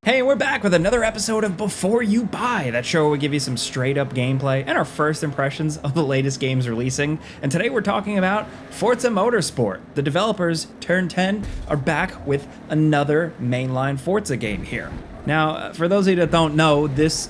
Hey, we're back with another episode of Before You Buy, that show where we give you some straight up gameplay and our first impressions of the latest games releasing. And today we're talking about Forza Motorsport. The developers, Turn 10, are back with another mainline Forza game here. Now, for those of you that don't know, these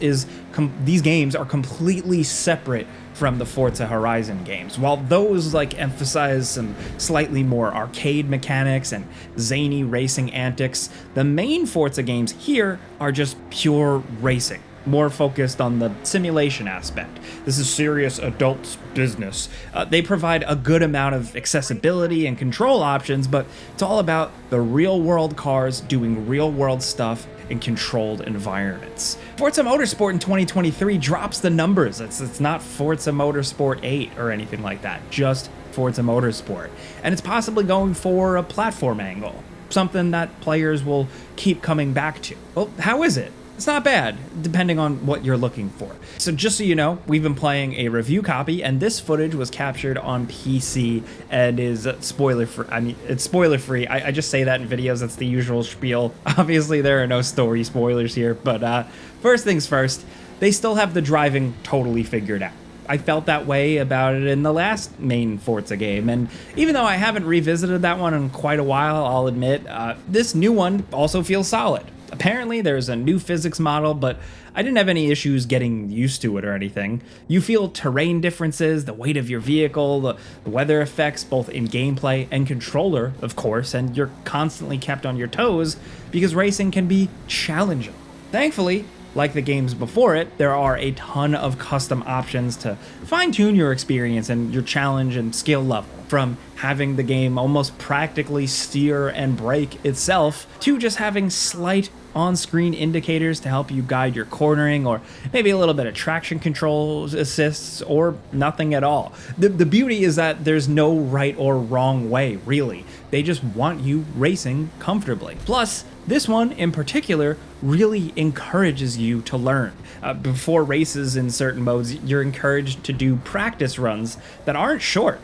games are completely separate from the Forza Horizon games. While those emphasize some slightly more arcade mechanics and zany racing antics, the main Forza games here are just pure racing, more focused on the simulation aspect. This is serious adult business. They provide a good amount of accessibility and control options, but it's all about the real world cars doing real world stuff in controlled environments. Forza Motorsport in 2023 drops the numbers. It's not Forza Motorsport 8 or anything like that, just Forza Motorsport. And it's possibly going for a platform angle, something that players will keep coming back to. Well, how is it? It's not bad, depending on what you're looking for. So just so you know, we've been playing a review copy, and this footage was captured on PC and is spoiler-free. I mean, it's spoiler-free. I just say that in videos. That's the usual spiel. Obviously, there are no story spoilers here, but first things first, they still have the driving totally figured out. I felt that way about it in the last main Forza game, and even though I haven't revisited that one in quite a while, I'll admit, this new one also feels solid. Apparently there's a new physics model, but I didn't have any issues getting used to it or anything. You feel terrain differences, the weight of your vehicle, the weather effects, both in gameplay and controller, of course, and you're constantly kept on your toes because racing can be challenging. Thankfully, like the games before it, there are a ton of custom options to fine-tune your experience and your challenge and skill level. From having the game almost practically steer and brake itself, to just having slight on-screen indicators to help you guide your cornering, or maybe a little bit of traction control assists, or nothing at all. The beauty is that there's no right or wrong way, really. They just want you racing comfortably. Plus, this one in particular really encourages you to learn. Before races in certain modes, you're encouraged to do practice runs that aren't short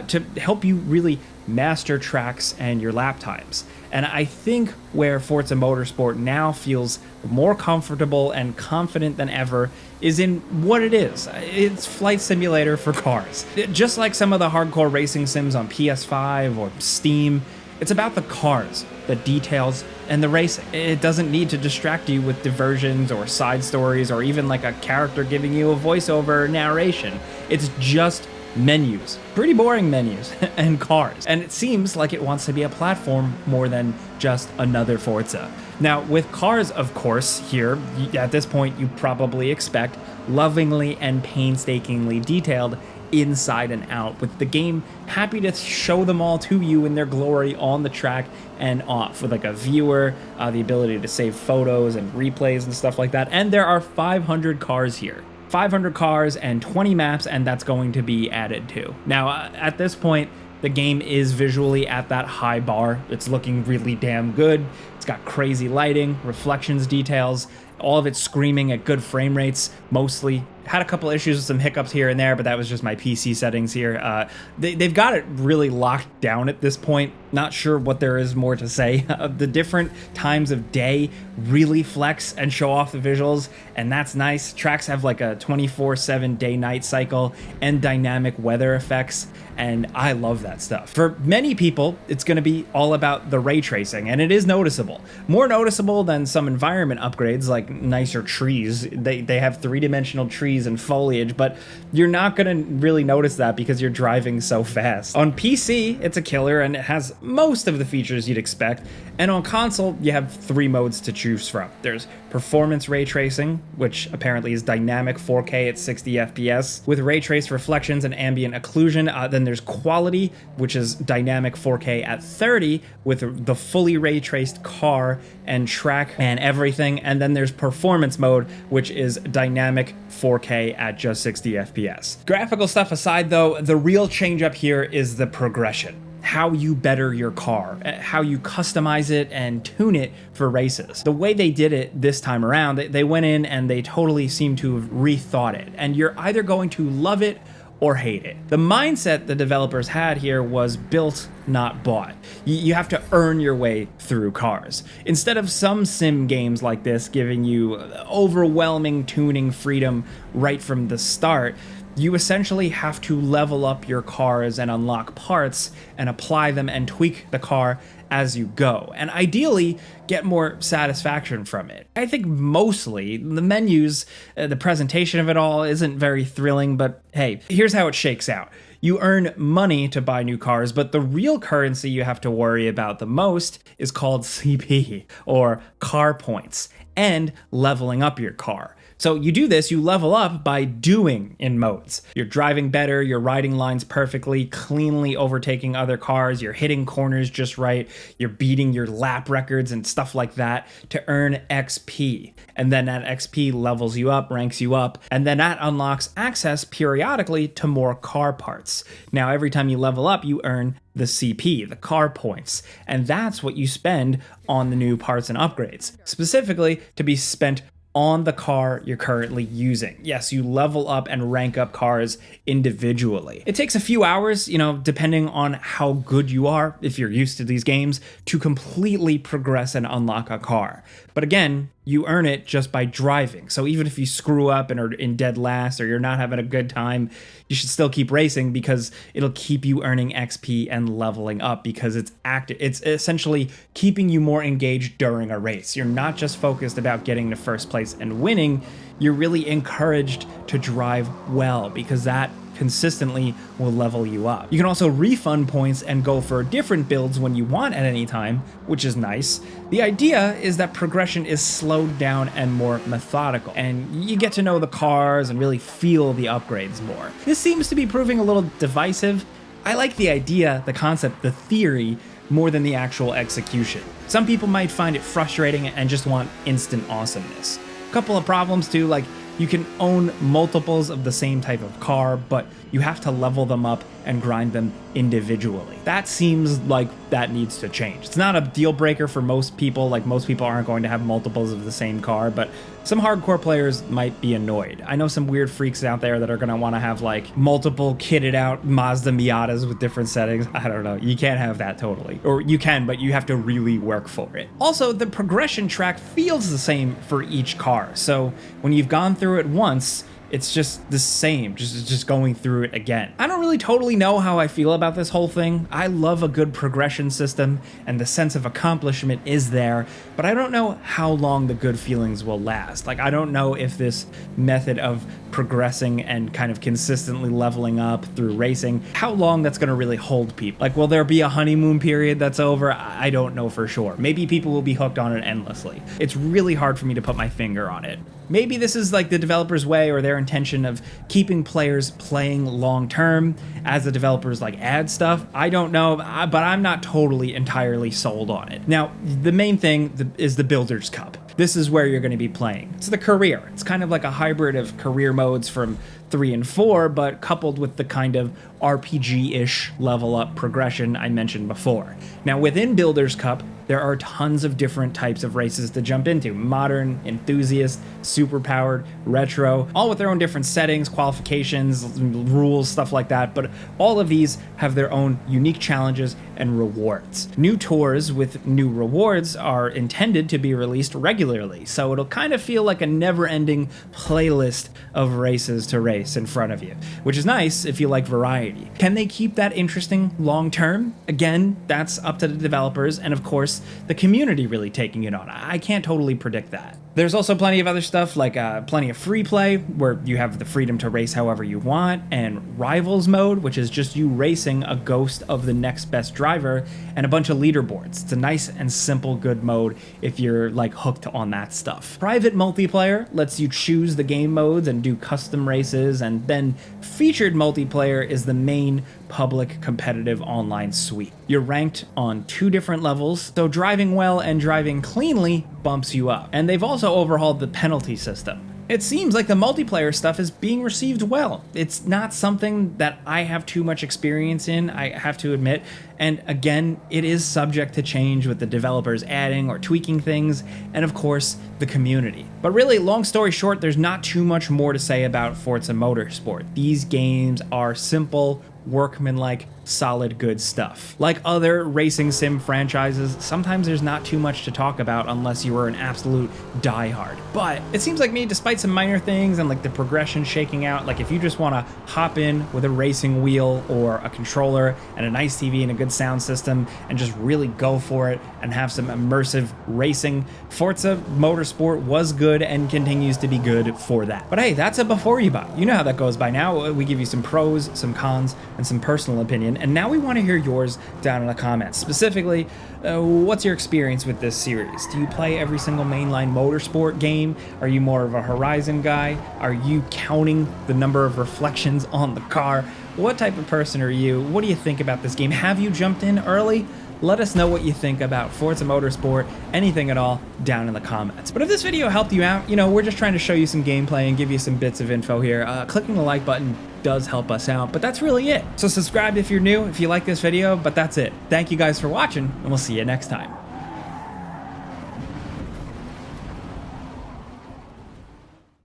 to help you really master tracks and your lap times. And I think where Forza Motorsport now feels more comfortable and confident than ever is in what it is. It's flight simulator for cars. Just like some of the hardcore racing sims on PS5 or Steam, it's about the cars, the details, and the racing. It doesn't need to distract you with diversions or side stories or even like a character giving you a voiceover narration. It's just menus, pretty boring menus, and cars. And it seems like it wants to be a platform more than just another Forza. Now, with cars, of course, here, at this point, you probably expect lovingly and painstakingly detailed inside and out, with the game happy to show them all to you in their glory on the track and off, with like a viewer, the ability to save photos and replays and stuff like that. And there are 500 cars here. 500 cars and 20 maps, and that's going to be added to. Now, at this point, the game is visually at that high bar. It's looking really damn good. It's got crazy lighting, reflections, details, all of it screaming at good frame rates, mostly. Had a couple issues with some hiccups here and there, but that was just my PC settings here. They've got it really locked down at this point. Not sure what there is more to say. The different times of day really flex and show off the visuals, and that's nice. Tracks have like a 24/7 day-night cycle and dynamic weather effects, and I love that stuff. For many people, it's going to be all about the ray tracing, and it is noticeable. More noticeable than some environment upgrades like nicer trees. They have three-dimensional trees and foliage, but you're not going to really notice that because you're driving so fast. On PC, it's a killer, and it has most of the features you'd expect, and on console, you have 3 modes to choose from. There's performance ray tracing, which apparently is dynamic 4K at 60 FPS, with ray trace reflections and ambient occlusion. Then there's quality, which is dynamic 4K at 30, with the fully ray traced car and track and everything. And then there's performance mode, which is dynamic 4K at just 60 FPS. Graphical stuff aside though, the real change up here is the progression. How you better your car, how you customize it and tune it for races. The way they did it this time around, they went in and they totally seem to have rethought it. And you're either going to love it or hate it. The mindset the developers had here was built, not bought. You have to earn your way through cars. Instead of some sim games like this giving you overwhelming tuning freedom right from the start, you essentially have to level up your cars and unlock parts and apply them and tweak the car as you go, and ideally get more satisfaction from it. I think mostly the menus, the presentation of it all isn't very thrilling, but hey, here's how it shakes out. You earn money to buy new cars, but the real currency you have to worry about the most is called CP, or car points, and leveling up your car. So you do this, you level up by doing in modes. You're driving better, you're riding lines perfectly, cleanly overtaking other cars, you're hitting corners just right, you're beating your lap records and stuff like that to earn XP. And then that XP levels you up, ranks you up, and then that unlocks access periodically to more car parts. Now, every time you level up, you earn the CP, the car points, and that's what you spend on the new parts and upgrades, specifically to be spent on the car you're currently using. Yes, you level up and rank up cars individually. It takes a few hours, depending on how good you are, if you're used to these games, to completely progress and unlock a car. But again, you earn it just by driving. So even if you screw up and are in dead last or you're not having a good time, you should still keep racing because it'll keep you earning XP and leveling up because it's active. It's essentially keeping you more engaged during a race. You're not just focused about getting to first place and winning, you're really encouraged to drive well because that consistently will level you up. You can also refund points and go for different builds when you want at any time, which is nice. The idea is that progression is slowed down and more methodical, and you get to know the cars and really feel the upgrades more. This seems to be proving a little divisive. I like the idea, the concept, the theory, more than the actual execution. Some people might find it frustrating and just want instant awesomeness. A couple of problems too, like you can own multiples of the same type of car, but you have to level them up and grind them individually. That seems like that needs to change. It's not a deal breaker for most people, like most people aren't going to have multiples of the same car, but some hardcore players might be annoyed. I know some weird freaks out there that are gonna wanna have like multiple kitted out Mazda Miatas with different settings. I don't know, you can't have that totally. Or you can, but you have to really work for it. Also, the progression track feels the same for each car. So when you've gone through it once, it's just the same, just going through it again. I don't really totally know how I feel about this whole thing. I love a good progression system and the sense of accomplishment is there, but I don't know how long the good feelings will last. Like, I don't know if this method of progressing and kind of consistently leveling up through racing, how long that's gonna really hold people. Like, will there be a honeymoon period that's over? I don't know for sure. Maybe people will be hooked on it endlessly. It's really hard for me to put my finger on it. Maybe this is like the developer's way or their intention of keeping players playing long term as the developers like add stuff. I don't know, but I'm not totally entirely sold on it. Now, the main thing is the Builders Cup. This is where you're going to be playing. It's the career. It's kind of like a hybrid of career modes from 3 and 4, but coupled with the kind of RPG-ish level up progression I mentioned before. Now, within Builders Cup, there are tons of different types of races to jump into. Modern, enthusiast, superpowered, retro, all with their own different settings, qualifications, rules, stuff like that, but all of these have their own unique challenges and rewards. New tours with new rewards are intended to be released regularly, so it'll kind of feel like a never-ending playlist of races to race in front of you, which is nice if you like variety. Can they keep that interesting long-term? Again, that's up to the developers, and of course, the community really taking it on. I can't totally predict that. There's also plenty of other stuff like plenty of free play where you have the freedom to race however you want, and rivals mode, which is just you racing a ghost of the next best driver, and a bunch of leaderboards. It's a nice and simple good mode if you're like hooked on that stuff. Private multiplayer lets you choose the game modes and do custom races, and then featured multiplayer is the main public competitive online suite. You're ranked on 2 different levels, so driving well and driving cleanly bumps you up. And they've also overhauled the penalty system. It seems like the multiplayer stuff is being received well. It's not something that I have too much experience in, I have to admit. And again, it is subject to change with the developers adding or tweaking things, and of course, the community. But really, long story short, there's not too much more to say about Forza Motorsport. These games are simple, workmanlike, solid good stuff. Like other racing sim franchises, sometimes there's not too much to talk about unless you are an absolute diehard. But it seems like me, despite some minor things and like the progression shaking out, like if you just want to hop in with a racing wheel or a controller and a nice TV and a good sound system and just really go for it and have some immersive racing, Forza Motorsport was good and continues to be good for that. But hey, that's a before you buy. You know how that goes by now. We give you some pros, some cons, and some personal opinion. And now we want to hear yours down in the comments. Specifically, what's your experience with this series? Do you play every single mainline motorsport game? Are you more of a Horizon guy? Are you counting the number of reflections on the car? What type of person are you? What do you think about this game? Have you jumped in early? Let us know what you think about Forza Motorsport, anything at all, down in the comments. But if this video helped you out, you know, we're just trying to show you some gameplay and give you some bits of info here. Clicking the like button does help us out, but that's really it. So subscribe if you're new, if you like this video, but that's it. Thank you guys for watching, and we'll see you next time.